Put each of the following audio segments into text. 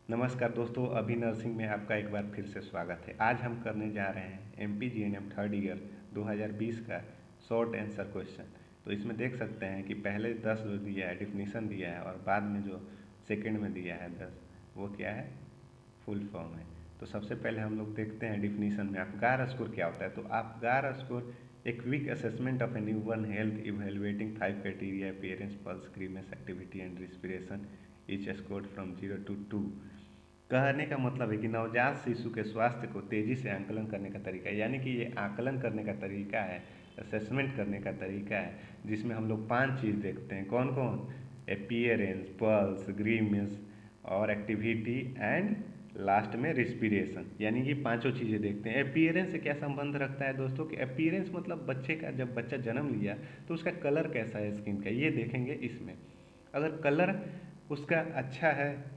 नमस्कार दोस्तों, अभी नर्सिंग में आपका एक बार फिर से स्वागत है। आज हम करने जा रहे हैं MPGNM थर्ड ईयर 2020 का शॉर्ट आंसर क्वेश्चन। तो इसमें देख सकते हैं कि पहले 10 जो दिया है डिफिनीसन दिया है, और बाद में जो सेकंड में दिया है 10, वो क्या है, फुल फॉर्म है। तो सबसे पहले हम लोग देखते हैं डिफिनीसन में अफगार स्कोर क्या होता है। तो अफगार स्कोर एक quick assessment of a newborn health evaluating 5 criteria appearance, pulse, grimace, activity and respiration, each scored from 0 to 2। कहने का मतलब है कि नवजात शिशु के स्वास्थ्य को तेज़ी से आंकलन करने का तरीका है, यानी कि ये आकलन करने का तरीका है, असेसमेंट करने का तरीका है, जिसमें हम लोग 5 चीज़ देखते हैं। कौन कौन? अपीयरेंस, पल्स, ग्रीमेस और एक्टिविटी एंड लास्ट में रिस्पिरेशन, यानी कि पांचों चीज़ें देखते हैं। अपीयरेंस से क्या संबंध रखता है दोस्तों? कि अपीयरेंस मतलब बच्चे का, जब बच्चा जन्म लिया तो उसका कलर कैसा है स्किन का, ये देखेंगे इसमें। अगर कलर उसका अच्छा है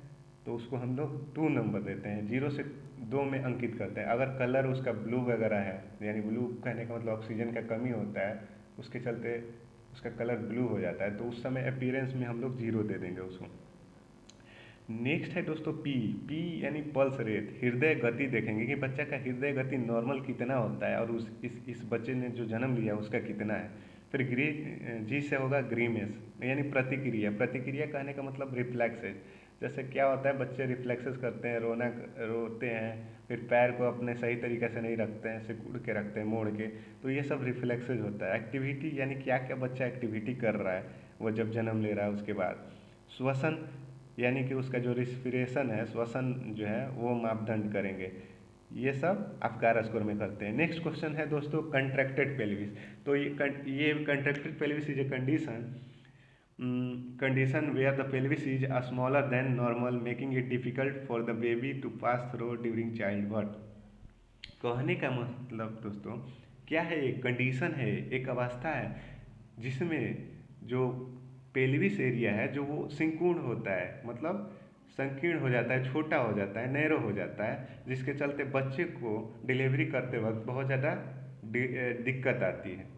तो उसको हम लोग 2 नंबर देते हैं, 0 से 2 में अंकित करते हैं। अगर कलर उसका ब्लू वगैरह है, यानी ब्लू कहने का मतलब ऑक्सीजन का कमी होता है, उसके चलते उसका कलर ब्लू हो जाता है, तो उस समय अपीयरेंस में हम लोग 0 दे देंगे उसको। नेक्स्ट है दोस्तों पी। पी यानी पल्स रेट, हृदय गति देखेंगे कि बच्चा का हृदय गति नॉर्मल कितना होता है, और इस बच्चे ने जो जन्म लिया उसका कितना है। फिर जी से होगा ग्रीमेस, यानी प्रतिक्रिया। प्रतिक्रिया कहने का मतलब रिफ्लेक्सेस। जैसे क्या होता है, बच्चे रिफ्लेक्सेस करते हैं, रोना रोते हैं, फिर पैर को अपने सही तरीके से नहीं रखते हैं, सिकुड़ के रखते हैं, मोड़ के, तो ये सब रिफ्लेक्सेस होता है। एक्टिविटी यानी क्या क्या बच्चा एक्टिविटी कर रहा है वो जब जन्म ले रहा है उसके बाद। श्वसन यानी कि उसका जो रिस्पिरेशन है, श्वसन जो है, वो मापदंड करेंगे। ये सब अफगार स्कोर में करते हैं। नेक्स्ट क्वेश्चन है दोस्तों कंट्रैक्टेड पेल्विस। तो ये contracted pelvis is a condition where the pelvis is smaller than normal, making it difficult for the baby to pass through during childbirth। कहने का मतलब दोस्तों क्या है, एक कंडीशन है, एक अवस्था है जिसमें जो पेल्विस एरिया है जो वो संकीर्ण होता है, मतलब संकीर्ण हो जाता है, छोटा हो जाता है, नैरो हो जाता है, जिसके चलते बच्चे को डिलीवरी करते वक्त बहुत ज़्यादा दिक्कत आती है।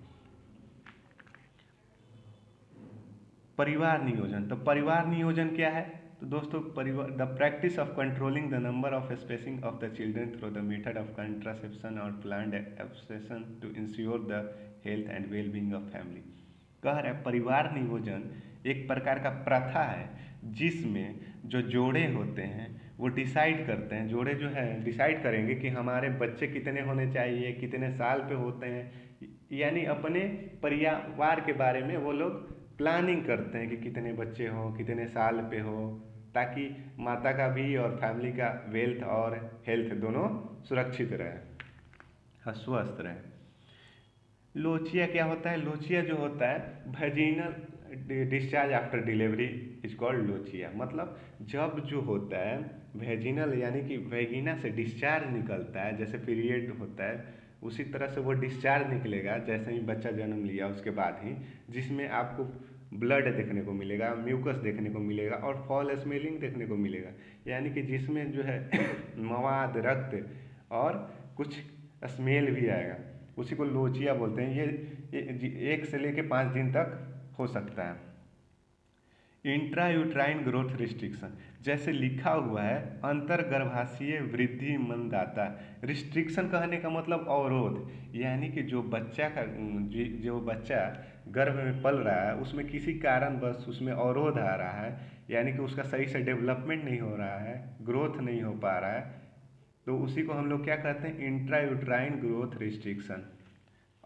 परिवार नियोजन। तो परिवार नियोजन क्या है? तो दोस्तों परिवार the practice of controlling the number of spacing of the children through the method of contraception और planned abstention to ensure the health and well being of family. कह रहे हैं परिवार नियोजन एक प्रकार का प्रथा है जिसमें जो जोड़े होते हैं वो डिसाइड करते हैं, जोड़े जो है डिसाइड करेंगे कि हमारे बच्चे कितने होने चाहिए, कितने साल पे होते हैं, यानी अपने परिवार के बारे में वो लोग प्लानिंग करते हैं कि कितने बच्चे हों, कितने साल पे हो, ताकि माता का भी और फैमिली का वेल्थ और हेल्थ दोनों सुरक्षित रहे, हाँ, स्वस्थ रहे। लोचिया क्या होता है? लोचिया जो होता है vaginal discharge after delivery is called lochia. मतलब जब जो होता है वेजिनल यानी कि वेगिना से डिस्चार्ज निकलता है, जैसे पीरियड होता है उसी तरह से वो डिस्चार्ज निकलेगा जैसे ही बच्चा जन्म लिया उसके बाद ही, जिसमें आपको ब्लड देखने को मिलेगा, म्यूकस देखने को मिलेगा और फॉल स्मेलिंग देखने को मिलेगा, यानी कि जिसमें जो है मवाद, रक्त और कुछ स्मेल भी आएगा। उसी को लोचिया बोलते हैं। ये 1 से लेके 5 दिन तक हो सकता है। इंट्रायूट्राइन ग्रोथ रिस्ट्रिक्शन, जैसे लिखा हुआ है अंतर गर्भाशयीय वृद्धि मंदाता। रिस्ट्रिक्शन कहने का मतलब अवरोध, यानी कि जो बच्चा का जो बच्चा गर्भ में पल रहा है उसमें किसी कारणवश उसमें अवरोध आ रहा है, यानी कि उसका सही से डेवलपमेंट नहीं हो रहा है, ग्रोथ नहीं हो पा रहा है, तो उसी को हम लोग क्या कहते हैं, इंट्रायूट्राइन ग्रोथ रिस्ट्रिक्शन।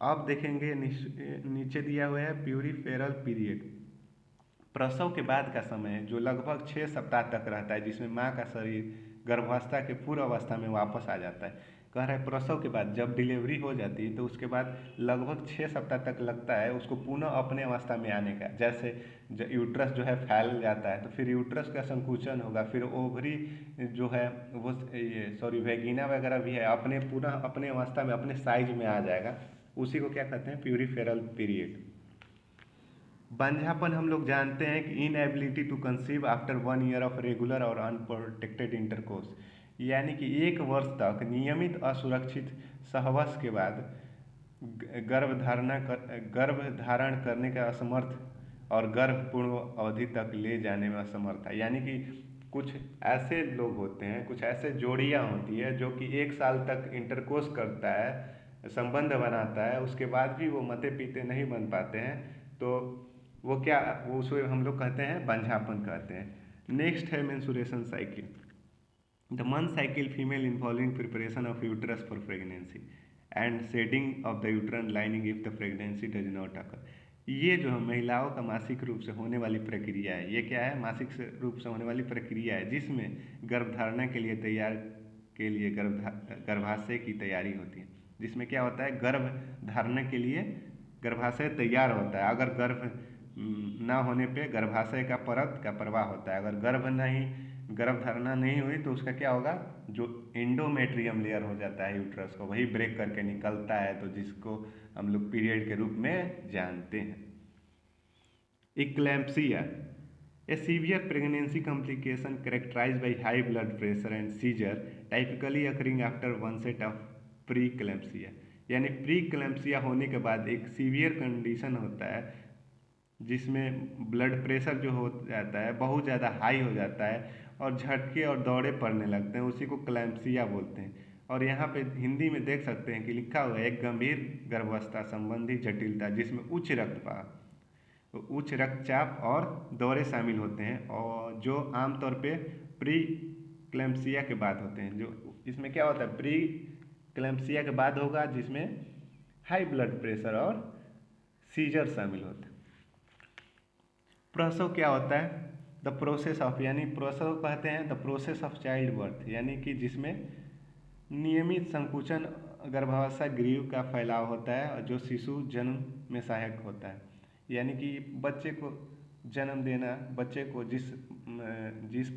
आप देखेंगे नीचे दिया हुआ है प्यूरिफेरल पीरियड, प्रसव के बाद का समय जो लगभग 6 सप्ताह तक रहता है, जिसमें माँ का शरीर गर्भावस्था के पूर्व अवस्था में वापस आ जाता है। कह रहा है प्रसव के बाद जब डिलीवरी हो जाती है तो उसके बाद लगभग 6 सप्ताह तक लगता है उसको पुनः अपने अवस्था में आने का। जैसे यूट्रस जो है फैल जाता है तो फिर यूट्रस का संकुचन होगा, फिर ओवरी जो है वो ये सॉरी वेगिना वगैरह भी है अपने पुनः अपने अवस्था में अपने साइज में आ जाएगा। उसी को क्या कहते हैं, प्यूरिफेरल पीरियड। बंझापन हम लोग जानते हैं कि inability to conceive after 1 year of regular और अनप्रोटेक्टेड इंटरकोर्स, यानी कि 1 वर्ष तक नियमित असुरक्षित सहवास के बाद गर्भ धारण करने का असमर्थ और गर्भपूर्ण अवधि तक ले जाने में असमर्थ है, यानी कि कुछ ऐसे लोग होते हैं, कुछ ऐसे जोड़ियाँ होती है जो कि 1 साल तक इंटरकोर्स करता है, संबंध बनाता है, उसके बाद भी वो मते पीते नहीं बन पाते हैं, तो वो क्या, वो उसे हम लोग कहते हैं बंझापन कहते हैं। नेक्स्ट है menstruation cycle. The month cycle female involving preparation of uterus for pregnancy and shedding of the uterine lining if the pregnancy does not occur. ये जो है महिलाओं का मासिक रूप से होने वाली प्रक्रिया है। ये क्या है? मासिक रूप से होने वाली प्रक्रिया है जिसमें गर्भधारणा के लिए गर्भाशय की तैयारी होती है। जिसमें क्या होता है, गर्भ धारणा के लिए गर्भाशय तैयार होता है। अगर गर्भ ना होने पे गर्भाशय का परत का प्रवाह होता है। अगर गर्भ धारणा नहीं हुई तो उसका क्या होगा, जो एंडोमेट्रियम लेयर हो जाता है यूट्रस को, वही ब्रेक करके निकलता है, तो जिसको हम लोग पीरियड के रूप में जानते हैं। Eclampsia, a severe pregnancy complication characterized by high blood pressure and seizure typically occurring after onset of pre eclampsia. यानी प्री क्लैम्पसिया होने के बाद एक सीवियर कंडीशन होता है जिसमें ब्लड प्रेशर जो हो जाता है बहुत ज़्यादा हाई हो जाता है और झटके और दौरे पड़ने लगते हैं, उसी को क्लैम्पसिया बोलते हैं। और यहाँ पे हिंदी में देख सकते हैं कि लिखा हुआ है एक गंभीर गर्भावस्था संबंधी जटिलता जिसमें उच्च रक्तचाप और दौरे शामिल होते हैं, और जो आमतौर पे प्री क्लैम्पसिया के बाद होते हैं। जो इसमें क्या होता है, प्री क्लैम्पसिया के बाद होगा जिसमें हाई ब्लड प्रेशर और सीजर शामिल होते हैं। प्रसव क्या होता है? द प्रोसेस ऑफ, यानी प्रसव कहते हैं the process of child birth, यानी कि जिसमें नियमित संकुचन गर्भाशय ग्रीव का फैलाव होता है और जो शिशु जन्म में सहायक होता है। यानी कि बच्चे को जन्म देना, बच्चे को जिस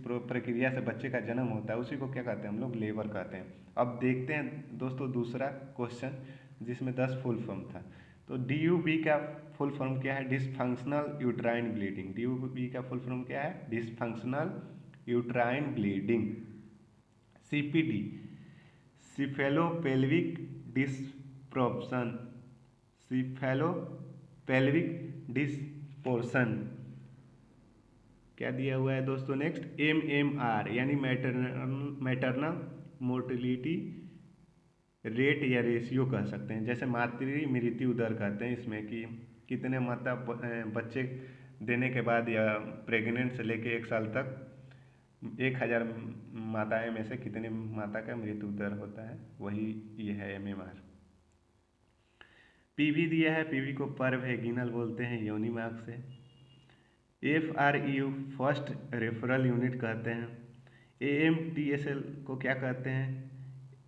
प्रक्रिया से बच्चे का जन्म होता है उसी को क्या कहते हैं हम लोग, लेबर कहते हैं। अब देखते हैं दोस्तों दूसरा क्वेश्चन जिसमें 10 फुल फॉर्म था। तो DUB का फुल फॉर्म क्या है? Dysfunctional uterine bleeding. DUB का फुल फॉर्म क्या है? Dysfunctional uterine bleeding. CPD, सिफेलोपेल्विक डिस्प्रोर्शन, सिफेलोपेल्विक डिस्पोर्शन। क्या दिया हुआ है दोस्तों? नेक्स्ट MMR यानी मैटरनल मोर्टिलिटी रेट या रेशियो कह सकते हैं। जैसे मातृ मृत्यु दर कहते हैं इसमें कि कितने माता बच्चे देने के बाद या प्रेग्नेंट से लेके 1 साल तक 1000 माताएं में से कितने माता का मृत्यु दर होता है, वही ये है MMR। PV दिया है, PV को परवैगिनल बोलते हैं योनि मार्ग से। FRU फर्स्ट रेफरल यूनिट कहते हैं। AMTSL को क्या कहते हैं?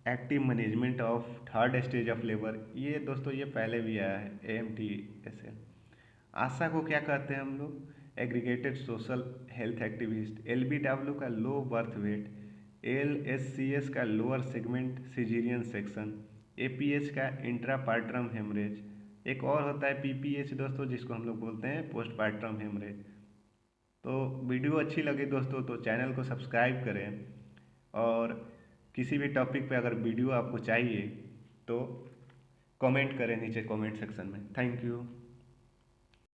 Active management of third stage of labour. ये दोस्तों ये पहले भी आया है AMTSL। आशा को क्या कहते हैं हम लोग? Aggregated social health activist. LBW का लो बर्थ वेट। LSCS का lower segment caesarean section. APH का इंट्रापार्टरम हेमरेज। एक और होता है PPH दोस्तों जिसको हम लोग बोलते हैं पोस्टपार्टरम हेमरेज। तो वीडियो अच्छी लगी दोस्तों तो चैनल को सब्सक्राइब करें, और किसी भी टॉपिक पे अगर वीडियो आपको चाहिए तो कमेंट करें नीचे कमेंट सेक्शन में। Thank you.